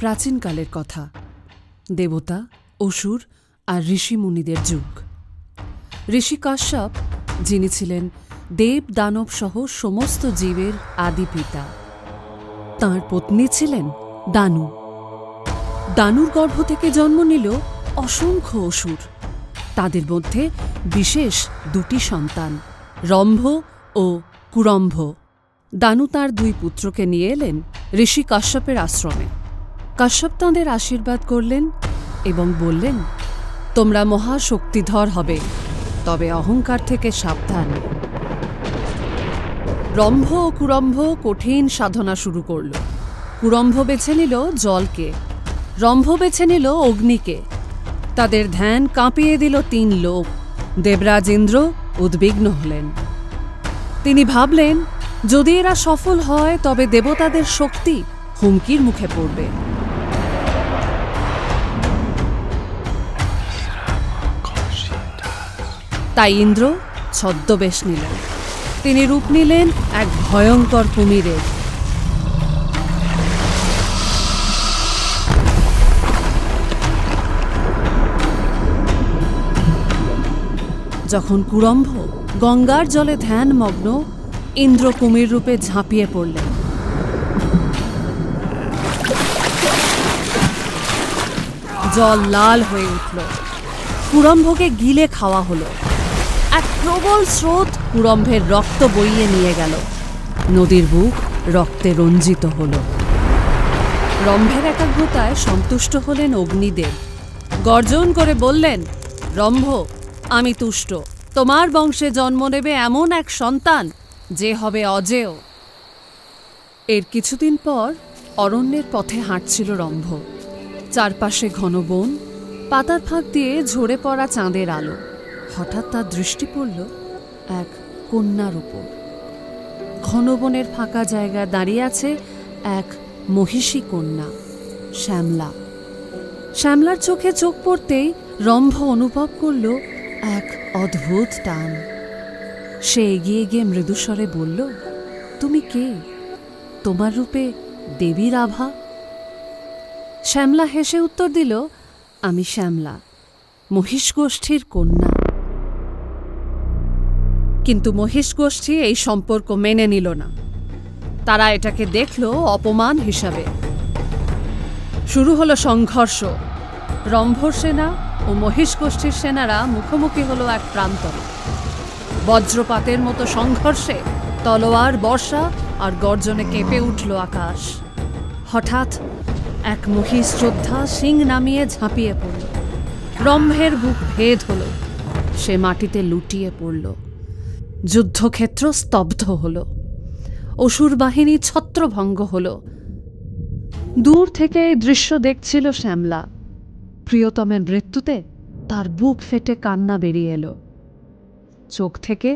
প্রাচীনকালের কথা। দেবতা, অসুর আর ঋষি মুনিদের যুগ। ঋষি কাশ্যপ, যিনি ছিলেন দেব দানব সহ সমস্ত জীবের আদি পিতা, তাঁর পত্নী ছিলেন দানু। দানুর গর্ভ থেকে জন্ম নিল অসংখ্য অসুর। তাদের মধ্যে বিশেষ দুটি সন্তান, রম্ভ ও কুরম্ভ। দানু তাঁর দুই পুত্রকে নিয়ে এলেন ঋষি কাশ্যপের আশ্রমে। কাশ্যপ তাঁদের আশীর্বাদ করলেন এবং বললেন, তোমরা মহাশক্তিধর হবে, তবে অহংকার থেকে সাবধান। রম্ভ ও কুরম্ভ কঠিন সাধনা শুরু করল। কুরম্ভ বেছে নিল জলকে, রম্ভ বেছে নিল অগ্নিকে। তাদের ধ্যান কাঁপিয়ে দিল 3 লোক। দেবরাজ ইন্দ্র উদ্বিগ্ন হলেন। তিনি ভাবলেন, যদি এরা সফল হয় তবে দেবতাদের শক্তি হুমকির মুখে পড়বে। তাই ইন্দ্র ছদ্মবেশ নিলেন। তিনি রূপ নিলেন এক ভয়ঙ্কর কুমিরের। যখন কুরম্ভ গঙ্গার জলে ধ্যানমগ্ন, ইন্দ্র কুমির রূপে ঝাঁপিয়ে পড়লেন। জল লাল হয়ে উঠল। কুরম্ভকে গিলে খাওয়া হলো। এক প্রবল স্রোত কুরম্ভের রক্ত বইয়ে নিয়ে গেল। নদীর বুক রক্তে রঞ্জিত হল। রম্ভের একাগ্রতায় সন্তুষ্ট হলেন অগ্নিদেব। গর্জন করে বললেন, রম্ভ, আমি তুষ্ট। তোমার বংশে জন্ম নেবে এমন এক সন্তান যে হবে অজেয়। এর কিছুদিন পর অরণ্যের পথে হাঁটছিল রম্ভ। চারপাশে ঘন বন, পাতার ফাঁক দিয়ে ঝরে পড়া চাঁদের আলো। হঠাৎ তার দৃষ্টি পড়ল এক কন্যার উপর। ঘন বনের ফাঁকা জায়গায় দাঁড়িয়ে আছে এক মহিষী কন্যা, শ্যামলা। শ্যামলার চোখে চোখ পড়তেই রম্ভ অনুভব করল এক অদ্ভুত টান। সে এগিয়ে গিয়ে মৃদুস্বরে বলল, তুমি কে? তোমার রূপে দেবীর আভা। শ্যামলা হেসে উত্তর দিল, আমি শ্যামলা, মহিষ গোষ্ঠীর কন্যা। কিন্তু মহিষ গোষ্ঠী এই সম্পর্ক মেনে নিল না। তারা এটাকে দেখল অপমান হিসাবে। শুরু হলো সংঘর্ষ। রম্ভর সেনা ও মহিষ গোষ্ঠীর সেনারা মুখোমুখি হলো এক প্রান্তরে। বজ্রপাতের মতো সংঘর্ষে তলোয়ার, বর্ষা আর গর্জনে কেঁপে উঠল আকাশ। হঠাৎ এক মহিষ যোদ্ধা শিং নামিয়ে ঝাঁপিয়ে পড়ল। রম্ভের বুক ভেদ হল। সে মাটিতে লুটিয়ে পড়ল। যুদ্ধক্ষেত্র স্তব্ধ হল। অসুর বাহিনী ছত্রভঙ্গ হল। দূর থেকে এই দৃশ্য দেখছিল শ্যামলা। প্রিয়তমের মৃত্যুতে তার বুক ফেটে কান্না বেরিয়ে এলো। চোখ থেকে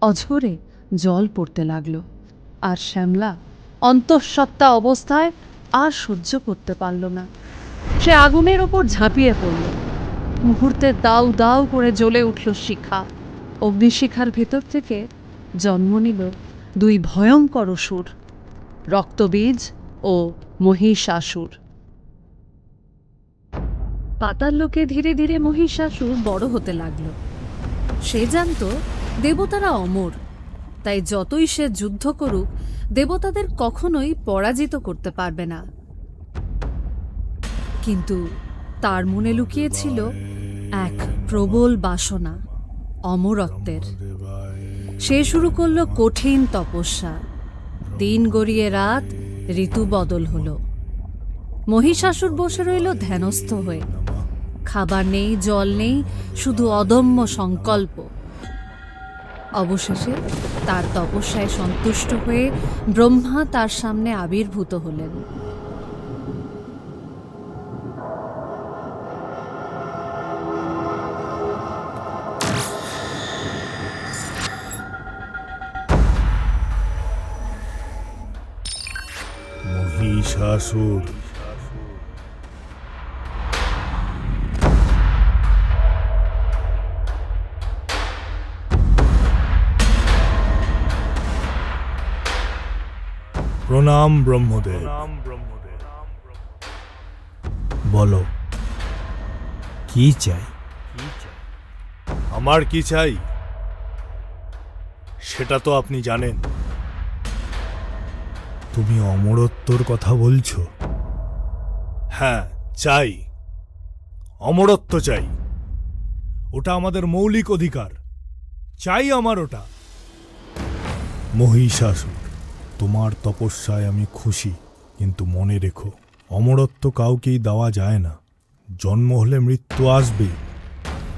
অঝরে জল পড়তে লাগলো। আর শ্যামলা অন্তঃসত্ত্বা অবস্থায় আর সহ্য করতে পারল না। সে আগুনের ওপর ঝাঁপিয়ে পড়ল। মুহূর্তে দাউ দাউ করে জ্বলে উঠল শিখা। অগ্নিশিখার ভেতর থেকে জন্ম নিল 2 ভয়ঙ্কর অসুর, রক্তবীজ ও মহিষাসুর। পাতাল লোকে ধীরে ধীরে মহিষাসুর বড় হতে লাগল। সে জানত দেবতারা অমর, তাই যতই সে যুদ্ধ করুক দেবতাদের কখনোই পরাজিত করতে পারবে না। কিন্তু তার মনে লুকিয়েছিল এক প্রবল বাসনা, অমরত্বের। সে শুরু করল কঠিন তপস্যা। দিন গড়িয়ে রাত, ঋতু বদল হলো। মহিষাসুর বসে রইল ধ্যানস্থ হয়ে। খাবার নেই, জল নেই, শুধু অদম্য সংকল্প। অবশেষে তার তপস্যায় সন্তুষ্ট হয়ে ব্রহ্মা তার সামনে আবির্ভূত হলেন। মহিষাসুর, প্রণাম ব্রহ্মদেব। বলো, কি চাই? আমার কি চাই সেটা তো আপনি জানেন। তুমি অমরত্বর কথা বলছো? হ্যাঁ, চাই, অমরত্ব চাই। ওটা আমাদের মৌলিক অধিকার, চাই আমার ওটা। মহিষাসুর, তোমার তপস্যায় আমি খুশি, কিন্তু মনে রেখো, অমরত্ব কাউকেই দেওয়া যায় না। জন্ম হলে মৃত্যু আসবেই।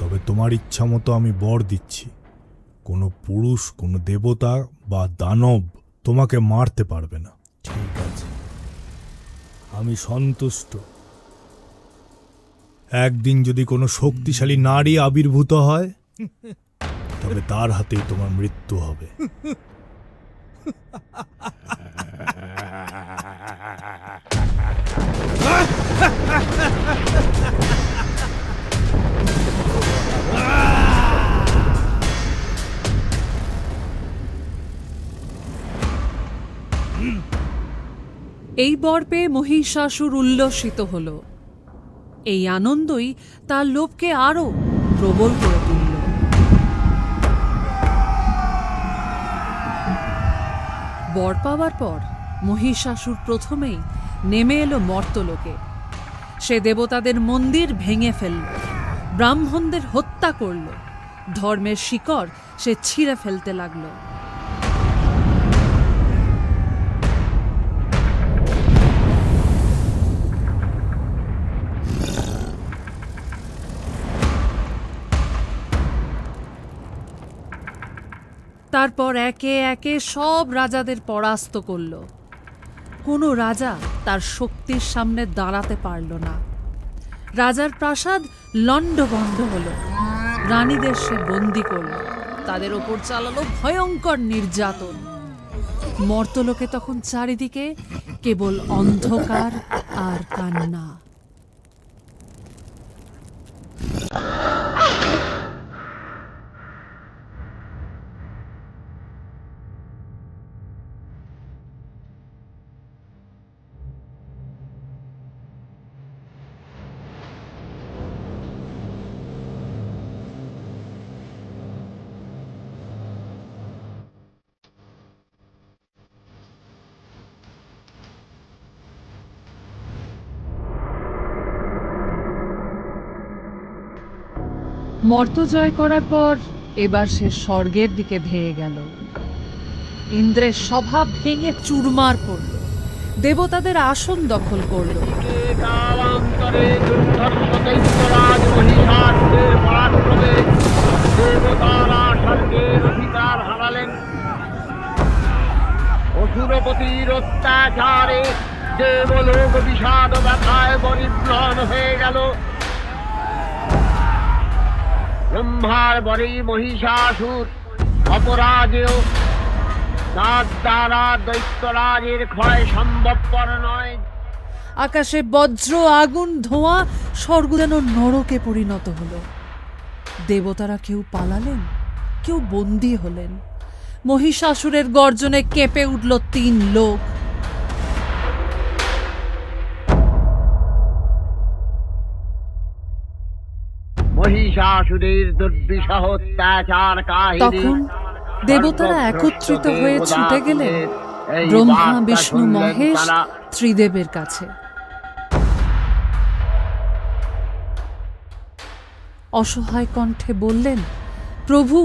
তবে তোমার ইচ্ছা মতো আমি বর দিচ্ছি, কোনো পুরুষ, কোনো দেবতা বা দানব তোমাকে মারতে পারবে না। ঠিক আছে, আমি সন্তুষ্ট। একদিন যদি কোনো শক্তিশালী নারী আবির্ভূত হয়, তবে তার হাতেই তোমার মৃত্যু হবে। এই বর পেয়ে মহিষাসুর উল্লসিত হল। এই আনন্দই তার লোভকে আরো প্রবল করে তুলল। বর পাওয়ার পর মহিষাসুর প্রথমেই নেমে এলো মর্তলোকে। সে দেবতাদের মন্দির ভেঙে ফেলল, ব্রাহ্মণদের হত্যা করল, ধর্মের শিকড় সে ছিঁড়ে ফেলতে লাগলো। তারপর একে একে সব রাজাদের পরাস্ত করল। কোনো রাজা তার শক্তির সামনে দাঁড়াতে পারল না। রাজার প্রাসাদ লণ্ডভণ্ড হল, রানীদের সে বন্দি করল, তাদের ওপর চালালো ভয়ঙ্কর নির্যাতন। মর্তলোকে তখন চারিদিকে কেবল অন্ধকার আর কান্না। মর্ত জয় করার পর এবার সে স্বর্গের দিকে ধেয়ে গেল। ইন্দ্রের সভা ভেঙে চুরমার করল, দেবতাদের আসন দখল করল। কালান্তরে দুর্ধর্ষ দৈত্যরাজ মহিষাসুরের পরাক্রমে দেবতারা স্বর্গের অধিকার হারালেন। অসুরপতির অত্যাচারে দেবলোক বিষাদ ব্যথায় পরিপ্লন হয়ে গেল। ব্রহ্মার বরেই মহিষাসুর অপরাজেয়, তার দ্বারা দৈত্যরাজের ক্ষয় সম্ভবপর নয়। আকাশে বজ্র, আগুন, ধোঁয়া, স্বর্গ যেন নরকে পরিণত হলো। দেবতারা কেউ পালালেন, কেউ বন্দী হলেন। মহিষাসুরের গর্জনে কেঁপে উঠল 3 লোক। মহিষাসুরের দুর্বিষহ অত্যাচার কাহিনী তখন দেবতারা একত্রিত হয়ে ছুটে গেলেন ব্রহ্মা, বিষ্ণু, মহেশ, ত্রিদেবের কাছে। অসহায় কণ্ঠে বললেন, প্রভু,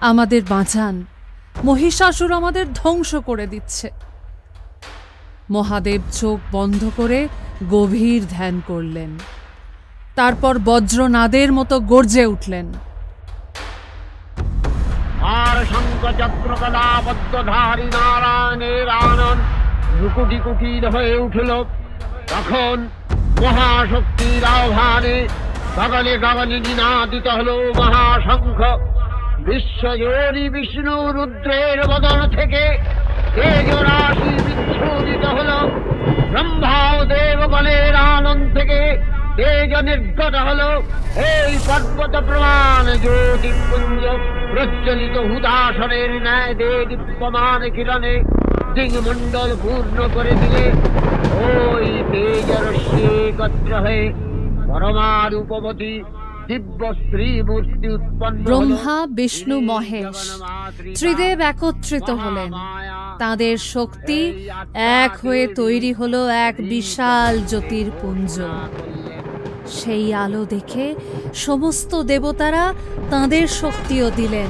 আমাদের বাঁচান, মহিষাসুর আমাদের ধ্বংস করে দিচ্ছে। মহাদেব চোখ বন্ধ করে গভীর ধ্যান করলেন। তারপর বজ্রনাদের মতো গর্জে উঠলেন। আর শঙ্খচক্র গদাবদ্ধধারী নারায়ণের আনন ভ্রুকুটি কুটির হয়ে উঠল। তখন মহাশক্তির আহ্বানে গগনে গগনে নিনাদিত হল মহাশঙ্খ। বিশ্বজোরী বিষ্ণু রুদ্রের বদন থেকে তেজরাশি বিচ্ছুরিত হল। ব্রহ্মা ও দেবগণের আনন থেকে তেজ নির্গত হল। এই পর্বত প্রমাণ জ্যোতিপুঞ্জ প্রজ্বলিত হুদাসনের ন্যায় দীপ্যমান কিরণে দিক মন্ডল পূর্ণ করে দিলে ওই তেজরশ্মি একত্র হয়ে পরমারূপবতী দিব্য স্ত্রী মূর্তি উৎপন্ন হলো। ব্রহ্মা, বিষ্ণু, মহেশ ত্রিদেব একত্রিত হলেন। তাদের শক্তি এক হয়ে তৈরি হলো এক বিশাল জ্যোতির্পুঞ্জ। সেই আলো দেখে সমস্ত দেবতারা তাদের শক্তিও দিলেন।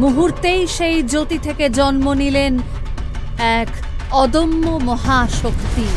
মুহূর্তেই সেই জ্যোতি থেকে জন্ম নিলেন এক অদম্য মহাশক্তি।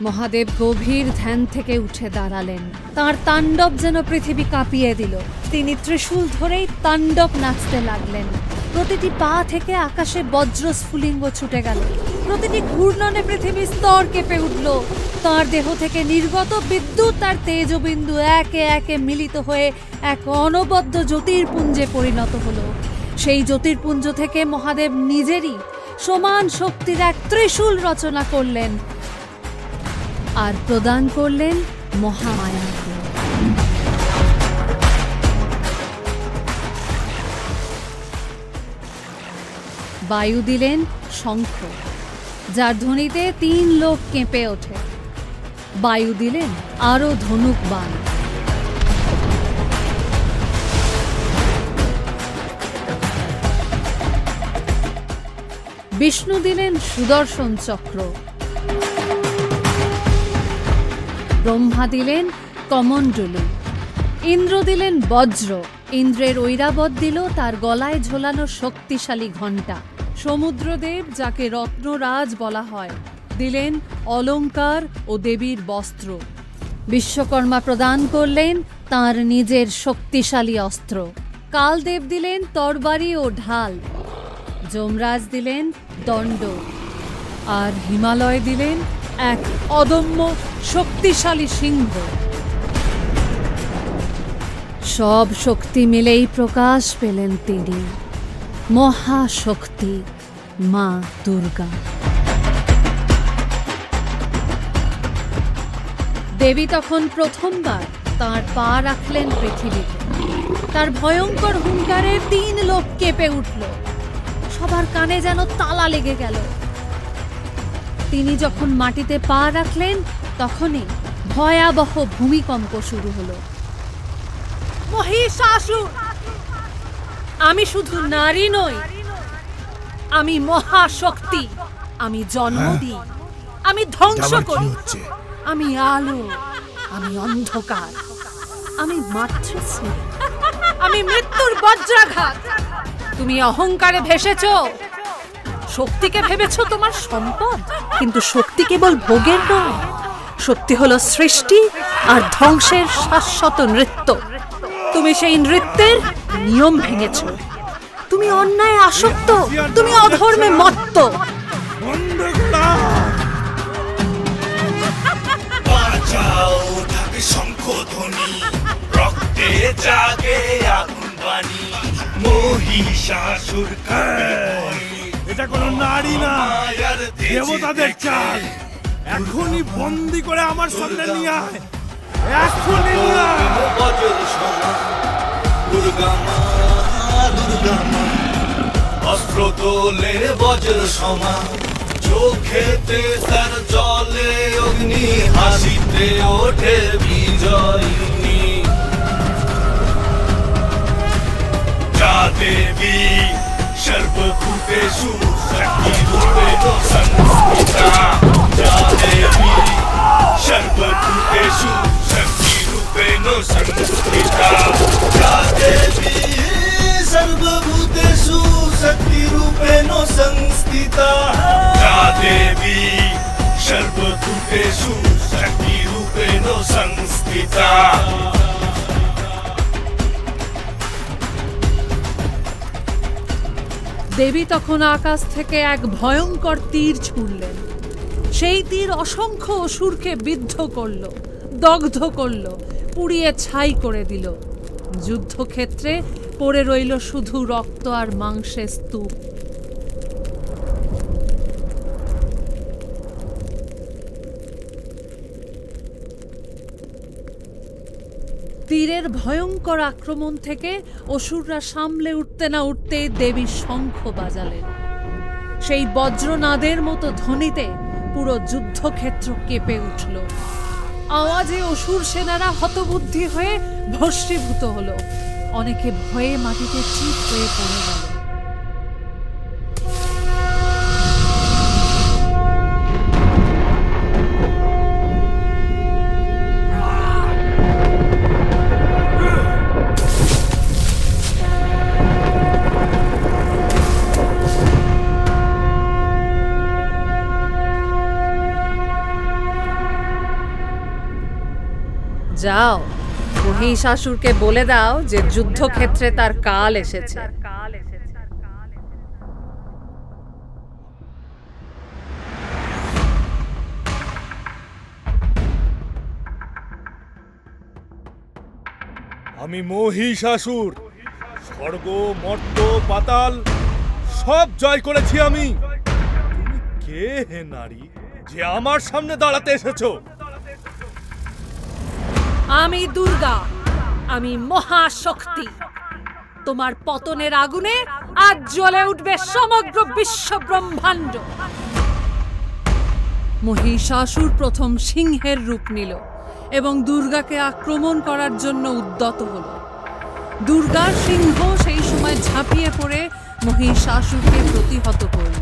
মহাদেব গভীর ধ্যান থেকে উঠে দাঁড়ালেন। তার তাণ্ডব যেন পৃথিবী কাঁপিয়ে দিল। তিনি ত্রিশূল ধরেই তাণ্ডব নাচতে লাগলেন। প্রতিটি পা থেকে আকাশে বজ্র স্ফুলিঙ্গ ছুটে গেল। প্রতিটি ঘূর্ণনে পৃথিবীর স্তর কেঁপে উঠল। তার দেহ থেকে নির্গত বিদ্যুৎ আর তেজবিন্দু একে একে মিলিত হয়ে এক অনবদ্য জ্যোতির্পুঞ্জে পরিণত হলো। সেই জ্যোতির্পুঞ্জ থেকে মহাদেব নিজেরই সমান শক্তির এক ত্রিশূল রচনা করলেন আর প্রদান করলেন মহামায়াকে। বায়ু দিলেন শঙ্খ, যার ধ্বনিতে 3 লোক কেঁপে ওঠে। বায়ু দিলেন আরো ধনুক বাণ। বিষ্ণু দিলেন সুদর্শন চক্র। ব্রহ্মা দিলেন কমণ্ডলু। ইন্দ্র দিলেন বজ্র। ইন্দ্রের ঐরাবত দিল তার গলায় ঝোলানো শক্তিশালী ঘণ্টা। সমুদ্রদেব, যাকে রত্নরাজ বলা হয়, দিলেন অলংকার ও দেবীর বস্ত্র। বিশ্বকর্মা প্রদান করলেন তার নিজের শক্তিশালী অস্ত্র। কালদেব দিলেন তরবারি ও ঢাল। যমরাজ দিলেন দণ্ড। আর হিমালয় দিলেন এক অদম্য শক্তিশালী সিংহ। সব শক্তি মিলেই প্রকাশ পেলেন তিনি, মহাশক্তি মা দুর্গা। দেবী তখন প্রথমবার তাঁর পা রাখলেন পৃথিবীতে। তার ভয়ঙ্কর হুঙ্কারে 3 লোক কেঁপে উঠল। সবার কানে যেন তালা লেগে গেল। তিনি যখন মাটিতে পা রাখলেন তখনই ভয়াবহ ভূমিকম্প শুরু হলো। মহিষাসুর, আমি শুধু নারী নই, আমি মহাশক্তি। আমি জন্ম দিই, আমি ধ্বংস করি, আমি আলো, আমি অন্ধকার, আমি মাতৃশ্রী, আমি মৃত্যুর বজ্রাঘাত। তুমি অহংকারে ভেসেছো, শক্তিকে ভেবেছো তোমার সম্পদ, কিন্তু শক্তি কেবল ভোগের নয়। শক্তি হলো সৃষ্টি আর ধ্বংসের শাশ্বত নৃত্য। তুমি সেই নৃত্যের নিয়ম ভেঙেছো। তুমি অন্যায় আসক্ত, তুমি অধর্মে মত্ত। বাঁচাও ঢাকে শঙ্খধ্বনি, রক্তে জাগে আগুন বাণী, মহিষাসুর কাঁপে ভয়ে। এটা কোনো নারী না, মায়ার তেজে দেবতাদের চাল। এখনই বন্দি করে আমার সামনে নিয়ে আয়, এখনই নিয়ে আয়। বজ্র সভা, দুর্গা মা, দুর্গা মা, অস্ত্র তোলে বজ্র সমা, চোখেতে তার জলে অগ্নি, হাসিতে ওঠে বিজয়িনী। যা দেবী সর্বভূতেষু শক্তিরূপেণ সংস্থিতা, যা দেবী সর্বভূতেষু শক্তিরূপেণ সংস্থিতা, যা দেবী সর্বভূতেষু শক্তিরূপেণ সংস্থিতা, যা দেবী সর্বভূতেষু শক্তিরূপেণ সংস্থিতা। দেবী তখন আকাশ থেকে এক ভয়ঙ্কর তীর ছুঁড়লেন। সেই তীর অসংখ্য অসুরকে বিদ্ধ করল, দগ্ধ করল, পুড়িয়ে ছাই করে দিল। যুদ্ধক্ষেত্রে পড়ে রইল শুধু রক্ত আর মাংসের স্তূপ। তীরের ভয়ঙ্কর আক্রমণ থেকে অসুররা সামলে উঠতে না উঠতেই দেবী শঙ্খ বাজালেন। সেই বজ্রনাদের মতো ধ্বনিতে পুরো যুদ্ধক্ষেত্র কেঁপে উঠল। আওয়াজে অসুর সেনারা হতবুদ্ধি হয়ে ভস্মীভূত হলো। অনেকে ভয়ে মাটিতে চিত হয়ে পড়ে গেল। যাও, মহিষাসুরকে বলে দাও যে যুদ্ধক্ষেত্রে তার কাল এসেছে। আমি মহিষাসুর, স্বর্গ মর্ত পাতাল সব জয় করেছি আমি। তুমি কে হে নারী যে আমার সামনে দাঁড়াতে এসেছো? আমি দুর্গা, আমি মহাশক্তি। তোমার পতনের আগুনে আজ জ্বলে উঠবে সমগ্র বিশ্ব ব্রহ্মাণ্ড। মহিষাসুর প্রথম সিংহের রূপ নিল এবং দুর্গাকে আক্রমণ করার জন্য উদ্যত হল। দুর্গার সিংহ সেই সময় ঝাঁপিয়ে পড়ে মহিষাসুরকে প্রতিহত করল।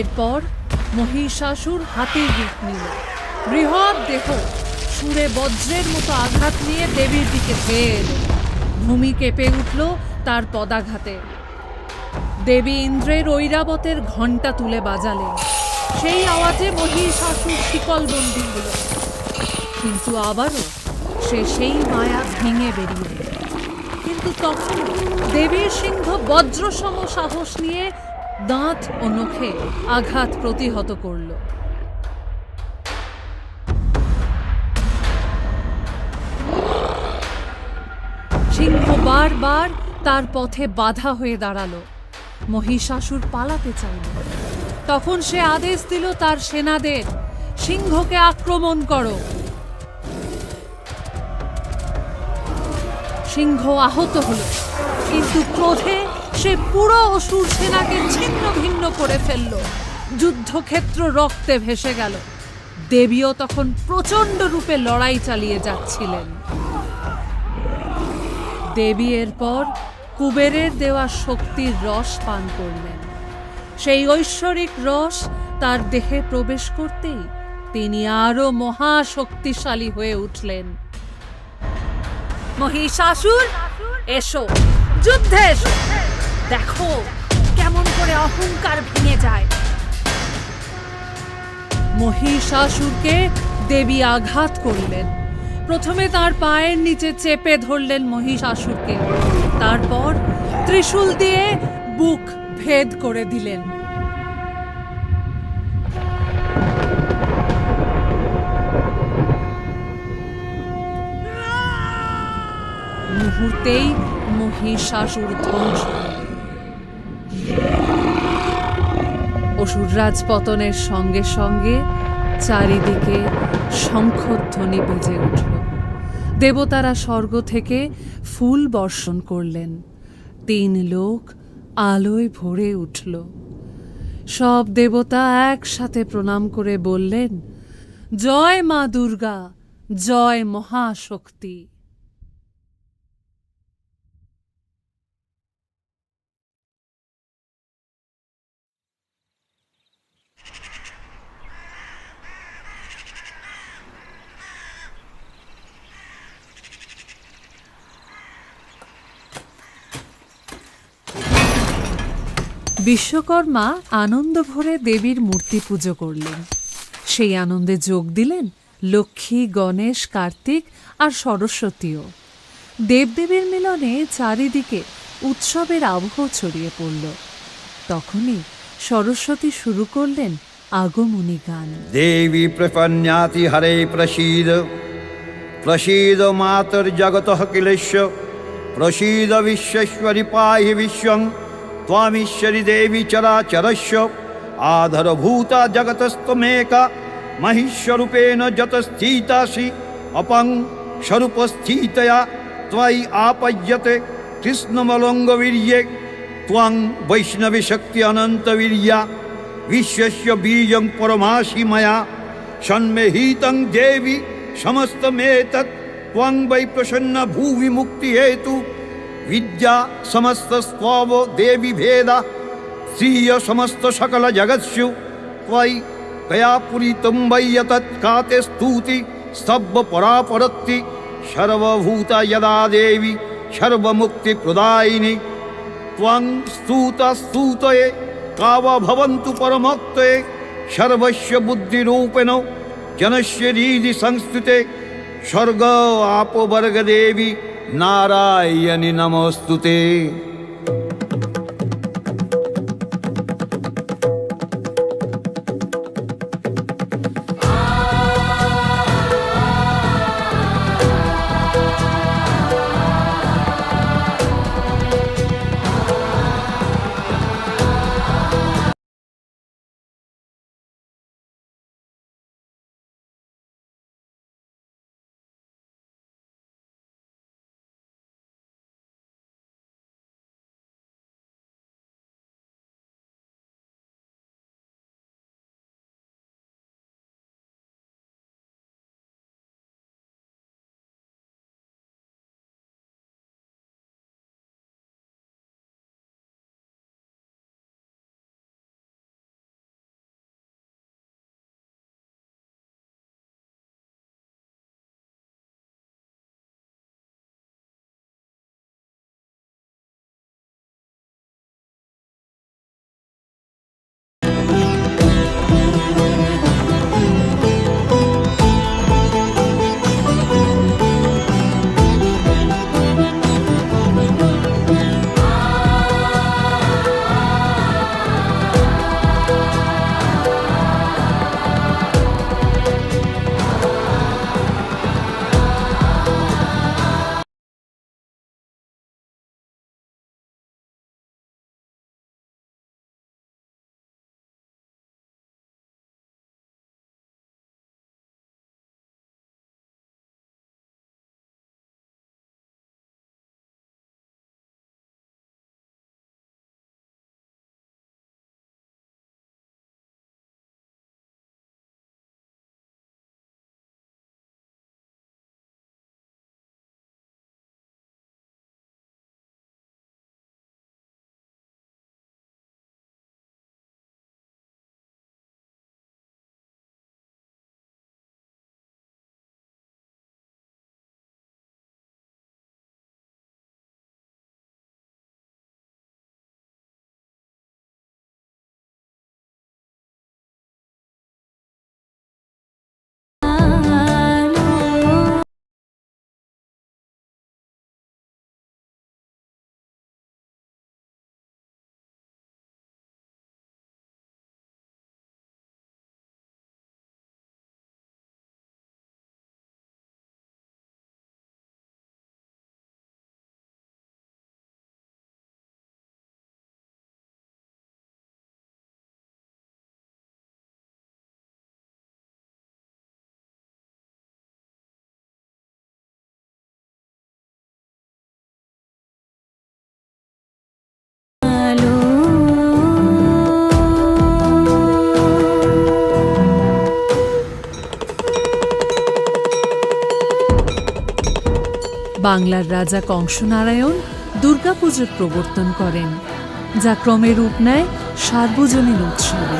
এরপর মহিষাসুর হাতির রূপ নিল। বৃহৎ দেহ সুরে বজ্রের মতো আঘাত নিয়ে দেবীর দিকে ধেয়ে এলো। ভূমি কেঁপে উঠল তার পদাঘাতে। দেবী ইন্দ্রের ঐরাবতের ঘণ্টা তুলে বাজালেন। সেই আওয়াজে মহিষাসুর শিকলবন্দী হল। কিন্তু আবারও সে সেই মায়া ভেঙে বেরিয়ে এল। কিন্তু তখন দেবীর সিংহ বজ্রসম সাহস নিয়ে দাঁত ও নখে আঘাত প্রতিহত করল। সিংহ বারবার তার পথে বাধা হয়ে দাঁড়ালো। মহিষাসুর পালাতে চাইল। তখন সে আদেশ দিল তার সেনাদের, সিংহকে আক্রমণ করো। সিংহ আহত হলো, কিন্তু ক্রোধে সে পুরো অসুর সেনাকে ছিন্ন ভিন্ন করে ফেলল। যুদ্ধক্ষেত্র রক্তে ভেসে গেল। দেবীও তখন প্রচণ্ড রূপে লড়াই চালিয়ে যাচ্ছিলেন। দেবী এরপর কুবেরের দেওয়া শক্তির রস পান করলেন। সেই ঐশ্বরিক রস তার দেহে প্রবেশ করতেই তিনি আরো মহাশক্তিশালী হয়ে উঠলেন। মহিষাসুর, এসো, যুদ্ধে এসো। দেখো কেমন করে অহংকার ভেঙে যায়। মহিষাসুরকে দেবী আঘাত করলেন। প্রথমে তার পায়ের নিচে চেপে ধরলেন মহিষাসুরকে, তারপর ত্রিশূল দিয়ে বুক ভেদ করে দিলেন। মুহূর্তেই মহিষাসুর ধ্বংস। অসুররাজ পতনের সঙ্গে সঙ্গে চারিদিকে শঙ্খধ্বনি বেজে উঠল। দেবতারা স্বর্গ থেকে ফুল বর্ষণ করলেন। 3 লোক আলোয় ভরে উঠল। সব দেবতা একসাথে প্রণাম করে বললেন, জয় মা দুর্গা, জয় মহাশক্তি। বিশ্বকর্মা আনন্দ ভরে দেবীর মূর্তি পুজো করলেন। সেই আনন্দে যোগ দিলেন লক্ষ্মী, গণেশ, কার্তিক আর সরস্বতীও। দেবদেবীর মিলনে চারিদিকে উৎসবের আবহ ছড়িয়ে পড়ল। তখনই সরস্বতী শুরু করলেন আগমনী গান। देवी प्रपन्याति हरे प्रसीद प्रसीद मातर्जगतः किलेश्व प्रसीद विश्वेश्वरि पाहि विश्वं त्वामीश्वरि देवी चराचरस्य आधारभूता जगतस्त्वमेका महिष्वरूपेण जतस्थितासि अपं स्वरूपस्थितया त्वयि आपय्यते कृष्णमलङ्गवीर्ये त्वं वैष्णवी शक्ति अनन्तवीर्या विश्वस्य बीजं परमासि मया सन्मेहितं देवी समस्तमेतत् त्वं वै प्रसन्न भुवि मुक्तिहेतु विद्या समस्तस्त्वं देवी भेदा श्रिय समस्त सकल जगत्सु त्वयि कया पूरितं वै यतत् काते स्तुति स्तब्ध परापरत्ति सर्वभूता यदा देवी सर्वमुक्तिप्रदायिनी त्वं स्तुता स्तुतये काव भवन्तु परमोक्तये सर्वस्य बुद्धिरूपेण जनस्य हृदि संस्थिते स्वर्ग आपवर्ग देवी नारायणि नमोस्तुते। বাংলার রাজা কংসনারায়ণ দুর্গাপুজোর প্রবর্তন করেন, যা ক্রমে রূপ নেয় সার্বজনীন উৎসবে।